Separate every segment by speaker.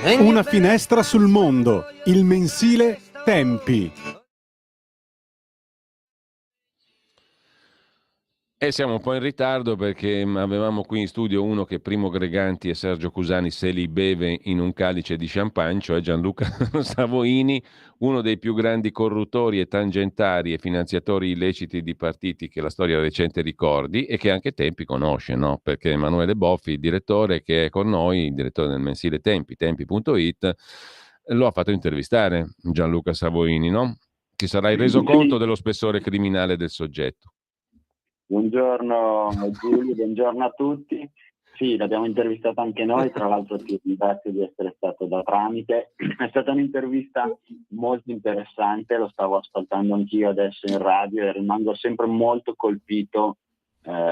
Speaker 1: Una finestra sul mondo, il mensile Tempi.
Speaker 2: E siamo un po' in ritardo perché avevamo qui in studio uno che Primo Greganti e Sergio Cusani se li beve in un calice di champagne, cioè Gianluca Savoini, uno dei più grandi corruttori e tangentari e finanziatori illeciti di partiti che la storia recente ricordi e che anche Tempi conosce, no? Perché Emanuele Boffi, il direttore che è con noi, il direttore del mensile Tempi, tempi.it, lo ha fatto intervistare Gianluca Savoini, no? Ti sarai reso conto
Speaker 3: Sì,
Speaker 2: dello spessore criminale del soggetto.
Speaker 3: buongiorno Giulio, buongiorno a tutti. Sì, l'abbiamo intervistata anche noi, tra l'altro ti ringrazio di essere stato da tramite. È stata un'intervista molto interessante, lo stavo ascoltando anch'io adesso in radio e rimango sempre molto colpito,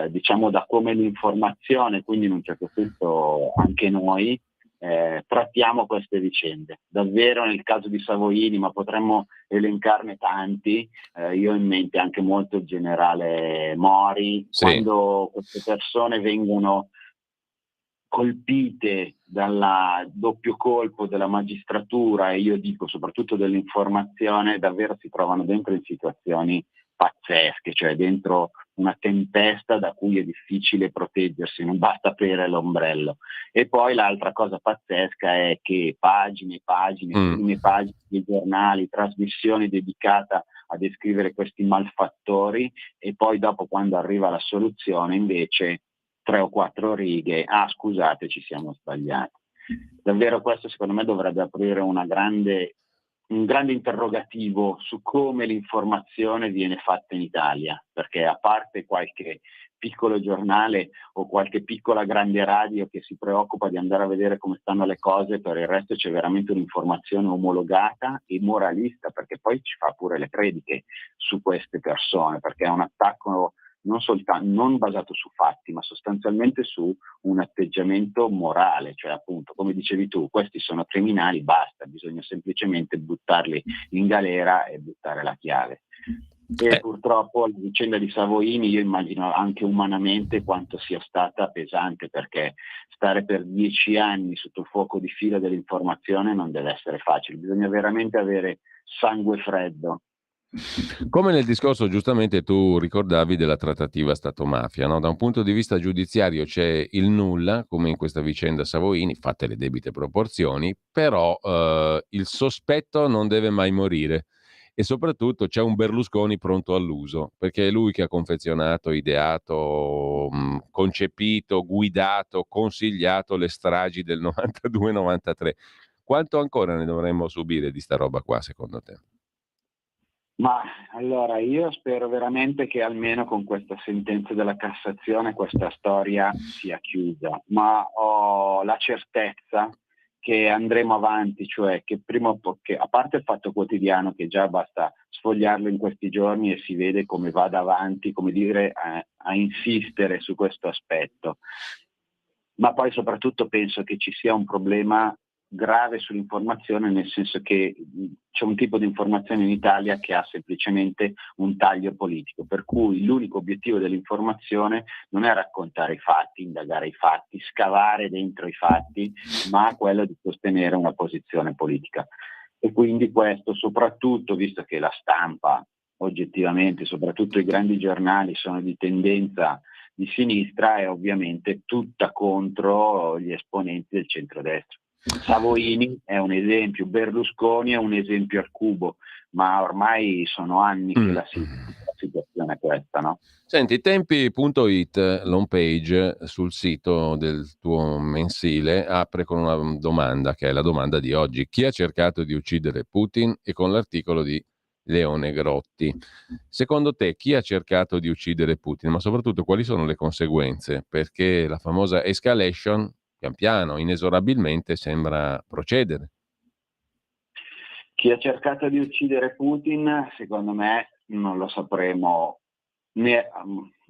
Speaker 3: diciamo, da come l'informazione, quindi in un certo senso anche noi, trattiamo queste vicende. Davvero nel caso di Savoini, ma potremmo elencarne tanti, io ho in mente anche molto il generale Mori,
Speaker 2: Sì.
Speaker 3: quando queste persone vengono colpite dal doppio colpo della magistratura e io dico soprattutto dell'informazione, davvero si trovano dentro in situazioni pazzesche, cioè dentro una tempesta da cui è difficile proteggersi, non basta aprire l'ombrello. E poi l'altra cosa pazzesca è che pagine e pagine, prime pagine dei giornali, trasmissioni dedicate a descrivere questi malfattori e poi dopo quando arriva la soluzione invece 3 o 4 righe, scusate, ci siamo sbagliati. Davvero questo secondo me dovrebbe aprire un grande interrogativo su come l'informazione viene fatta in Italia, perché a parte qualche piccolo giornale o qualche piccola grande radio che si preoccupa di andare a vedere come stanno le cose, per il resto c'è veramente un'informazione omologata e moralista, perché poi ci fa pure le prediche su queste persone, perché è un attacco non basato su fatti, ma sostanzialmente su un atteggiamento morale, cioè appunto, come dicevi tu, questi sono criminali, basta, bisogna semplicemente buttarli in galera e buttare la chiave. E purtroppo la vicenda di Savoini, io immagino anche umanamente quanto sia stata pesante, perché stare per 10 anni sotto il fuoco di fila dell'informazione non deve essere facile, bisogna veramente avere sangue freddo.
Speaker 2: Come nel discorso giustamente tu ricordavi della trattativa Stato-mafia, no? Da un punto di vista giudiziario c'è il nulla, come in questa vicenda Savoini, fatte le debite proporzioni, però il sospetto non deve mai morire e soprattutto c'è un Berlusconi pronto all'uso, perché è lui che ha confezionato, ideato, concepito, guidato, consigliato le stragi del 92-93. Quanto ancora ne dovremmo subire di sta roba qua, secondo te?
Speaker 3: Ma allora io spero veramente che almeno con questa sentenza della Cassazione questa storia sia chiusa, ma ho la certezza che andremo avanti, cioè che prima o poi, a parte il Fatto Quotidiano che già basta sfogliarlo in questi giorni e si vede come vada avanti, come dire, a insistere su questo aspetto, ma poi soprattutto penso che ci sia un problema grave sull'informazione, nel senso che c'è un tipo di informazione in Italia che ha semplicemente un taglio politico, per cui l'unico obiettivo dell'informazione non è raccontare i fatti, indagare i fatti, scavare dentro i fatti, ma quello di sostenere una posizione politica. E quindi questo, soprattutto visto che la stampa oggettivamente, soprattutto i grandi giornali, sono di tendenza di sinistra, è ovviamente tutta contro gli esponenti del centrodestra. Savoini è un esempio, Berlusconi è un esempio al cubo, ma ormai sono anni che la situazione è questa, no?
Speaker 2: Senti, tempi.it, l'home page sul sito del tuo mensile, apre con una domanda, che è la domanda di oggi. Chi ha cercato di uccidere Putin? E con l'articolo di Leone Grotti. Secondo te, chi ha cercato di uccidere Putin? Ma soprattutto, quali sono le conseguenze? Perché la famosa escalation, pian piano, inesorabilmente, sembra procedere.
Speaker 3: Chi ha cercato di uccidere Putin, secondo me, non lo sapremo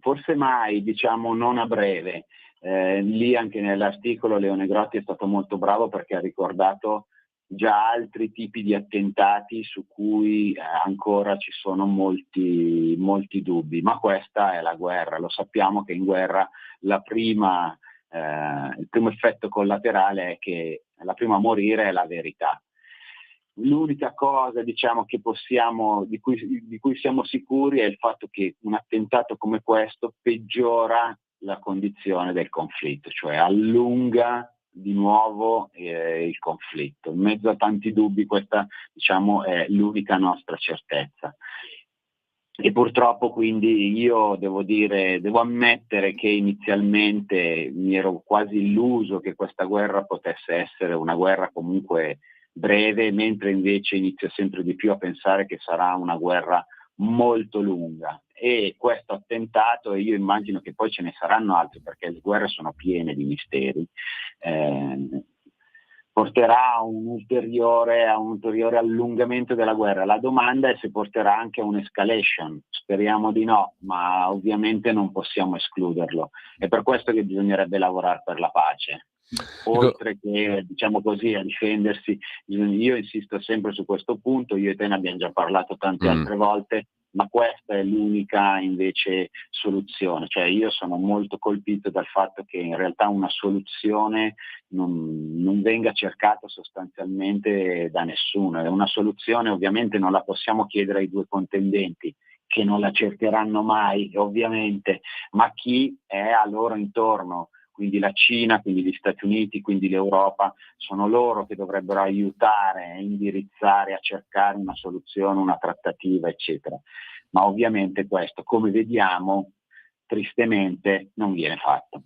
Speaker 3: forse mai, diciamo non a breve. Lì anche nell'articolo Leone Grotti è stato molto bravo perché ha ricordato già altri tipi di attentati su cui ancora ci sono molti dubbi, ma questa è la guerra, lo sappiamo che in guerra la prima il primo effetto collaterale è che la prima a morire è la verità. L'unica cosa, diciamo, che di cui siamo sicuri è il fatto che un attentato come questo peggiora la condizione del conflitto, cioè allunga di nuovo il conflitto. In mezzo a tanti dubbi, questa, diciamo, è l'unica nostra certezza. E purtroppo quindi io devo ammettere che inizialmente mi ero quasi illuso che questa guerra potesse essere una guerra comunque breve, mentre invece inizio sempre di più a pensare che sarà una guerra molto lunga. E questo attentato, e io immagino che poi ce ne saranno altri, perché le guerre sono piene di misteri, porterà a un ulteriore allungamento della guerra. La domanda è se porterà anche a un'escalation. Speriamo di no, ma ovviamente non possiamo escluderlo. È per questo che bisognerebbe lavorare per la pace. Oltre che, diciamo così, a difendersi. Io insisto sempre su questo punto, io e te ne abbiamo già parlato tante altre volte, ma questa è l'unica invece soluzione. Cioè io sono molto colpito dal fatto che in realtà una soluzione non venga cercata sostanzialmente da nessuno. Una soluzione ovviamente non la possiamo chiedere ai due contendenti, che non la cercheranno mai ovviamente, ma chi è a loro intorno. Quindi la Cina, quindi gli Stati Uniti, quindi l'Europa, sono loro che dovrebbero aiutare, indirizzare, a cercare una soluzione, una trattativa, eccetera. Ma ovviamente questo, come vediamo, tristemente non viene fatto.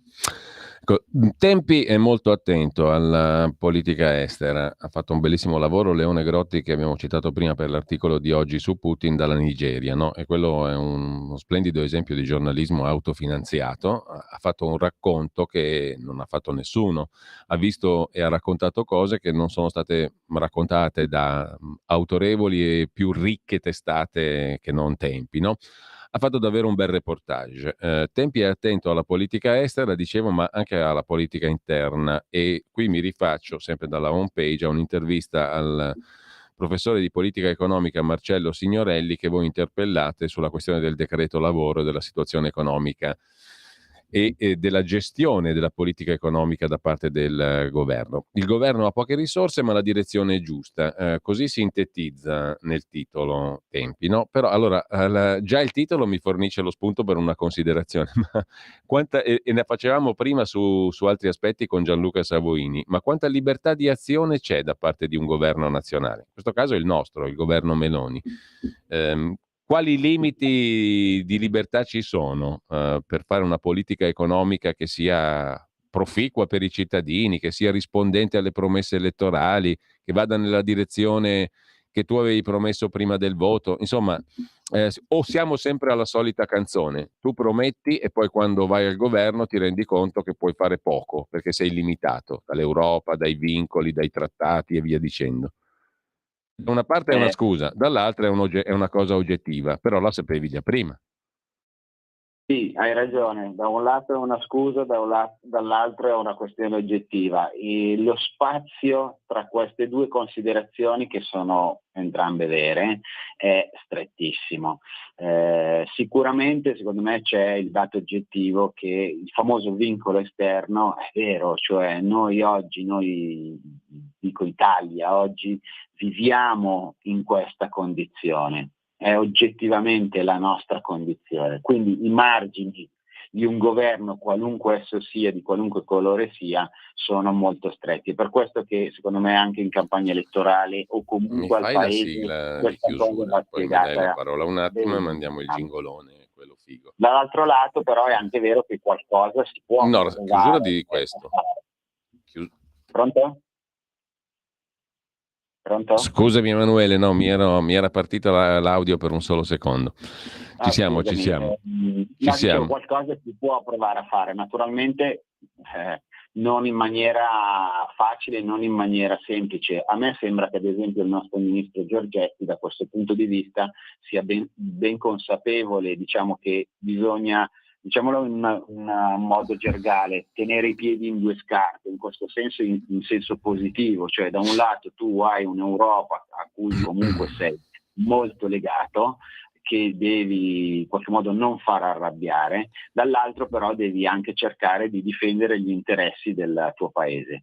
Speaker 2: Tempi è molto attento alla politica estera, ha fatto un bellissimo lavoro Leone Grotti, che abbiamo citato prima per l'articolo di oggi su Putin dalla Nigeria, no? E quello è uno splendido esempio di giornalismo autofinanziato. Ha fatto un racconto che non ha fatto nessuno, ha visto e ha raccontato cose che non sono state raccontate da autorevoli e più ricche testate che non Tempi, no? Ha fatto davvero un bel reportage. Tempi è attento alla politica estera, dicevo, ma anche alla politica interna, e qui mi rifaccio sempre dalla home page a un'intervista al professore di politica economica Marcello Signorelli, che voi interpellate sulla questione del decreto lavoro e della situazione economica e della gestione della politica economica da parte del governo. Il governo ha poche risorse, ma la direzione è giusta. Così sintetizza nel titolo Tempi, no? Però allora già il titolo mi fornisce lo spunto per una considerazione, ma e ne facevamo prima su altri aspetti con Gianluca Savoini, ma quanta libertà di azione c'è da parte di un governo nazionale? In questo caso è il nostro, il governo Meloni. Quali limiti di libertà ci sono per fare una politica economica che sia proficua per i cittadini, che sia rispondente alle promesse elettorali, che vada nella direzione che tu avevi promesso prima del voto? Insomma, o siamo sempre alla solita canzone: tu prometti e poi quando vai al governo ti rendi conto che puoi fare poco perché sei limitato dall'Europa, dai vincoli, dai trattati e via dicendo. Da una parte è una scusa, dall'altra è una cosa oggettiva, però la sapevi già prima.
Speaker 3: Sì, hai ragione, da un lato è una scusa, dall'altro è una questione oggettiva. E lo spazio tra queste due considerazioni, che sono entrambe vere, è strettissimo. Sicuramente, secondo me, c'è il dato oggettivo che il famoso vincolo esterno è vero, cioè noi dico Italia, oggi viviamo in questa condizione. È oggettivamente la nostra condizione, quindi i margini di un governo, qualunque esso sia, di qualunque colore sia, sono molto stretti. È per questo che secondo me anche in campagna elettorale o comunque al paese
Speaker 2: la sigla di
Speaker 3: questa cosa
Speaker 2: chiusura,
Speaker 3: va
Speaker 2: poi mi dai la
Speaker 3: spiegata
Speaker 2: parola un attimo
Speaker 3: bene.
Speaker 2: e mandiamo il gingolone, quello figo.
Speaker 3: Dall'altro lato però è anche vero che qualcosa si può
Speaker 2: No, chiusura di
Speaker 3: fare.
Speaker 2: questo.
Speaker 3: Pronto? Pronto?
Speaker 2: Scusami Emanuele, no, mi era partita l'audio per un solo secondo. Ci siamo.
Speaker 3: Dicevo, qualcosa si può provare a fare, naturalmente non in maniera facile, non in maniera semplice. A me sembra che ad esempio il nostro ministro Giorgetti da questo punto di vista sia ben consapevole, diciamo, che bisogna, diciamolo in un modo gergale, tenere i piedi in due scarpe, in questo senso in senso positivo, cioè da un lato tu hai un'Europa a cui comunque sei molto legato, che devi in qualche modo non far arrabbiare, dall'altro però devi anche cercare di difendere gli interessi del tuo paese.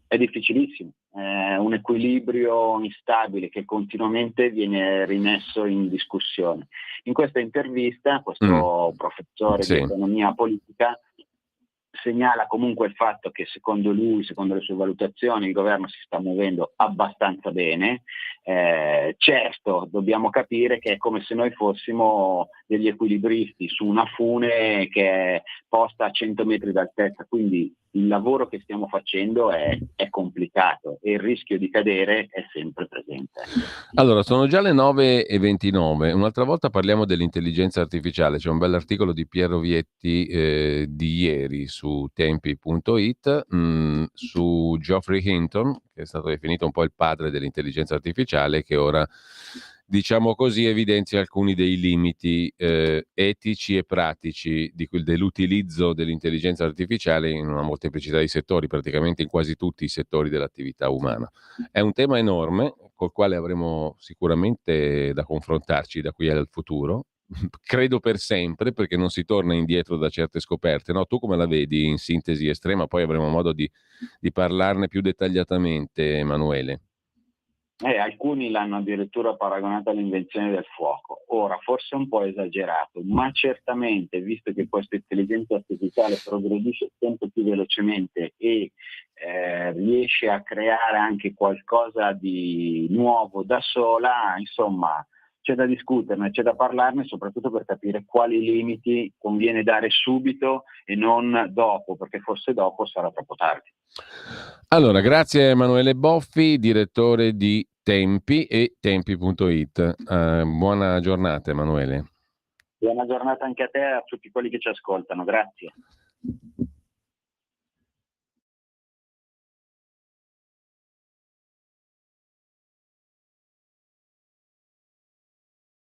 Speaker 3: È difficilissimo, è un equilibrio instabile che continuamente viene rimesso in discussione. In questa intervista questo professore di
Speaker 2: Sì.
Speaker 3: economia politica segnala comunque il fatto che secondo lui, secondo le sue valutazioni, il governo si sta muovendo abbastanza bene. Certo, dobbiamo capire che è come se noi fossimo degli equilibristi su una fune che è posta a 100 metri d'altezza, quindi il lavoro che stiamo facendo è complicato e il rischio di cadere è sempre presente.
Speaker 2: Allora, sono già le 9:29. Un'altra volta parliamo dell'intelligenza artificiale. C'è un bell'articolo di Piero Vietti di ieri su tempi.it su Geoffrey Hinton, che è stato definito un po' il padre dell'intelligenza artificiale, che ora, diciamo così, evidenzia alcuni dei limiti etici e pratici dell'utilizzo dell'intelligenza artificiale in una molteplicità di settori, praticamente in quasi tutti i settori dell'attività umana. È un tema enorme col quale avremo sicuramente da confrontarci da qui al futuro, credo per sempre, perché non si torna indietro da certe scoperte, no? Tu come la vedi in sintesi estrema? Poi avremo modo di parlarne più dettagliatamente, Emanuele.
Speaker 3: Alcuni l'hanno addirittura paragonata all'invenzione del fuoco. Ora, forse un po' esagerato, ma certamente, visto che questa intelligenza artificiale progredisce sempre più velocemente e riesce a creare anche qualcosa di nuovo da sola, insomma, c'è da discuterne, c'è da parlarne, soprattutto per capire quali limiti conviene dare subito e non dopo, perché forse dopo sarà troppo tardi.
Speaker 2: Allora, grazie a Emanuele Boffi, direttore di Tempi e Tempi.it. Buona giornata, Emanuele.
Speaker 3: Buona giornata anche a te e a tutti quelli che ci ascoltano, grazie.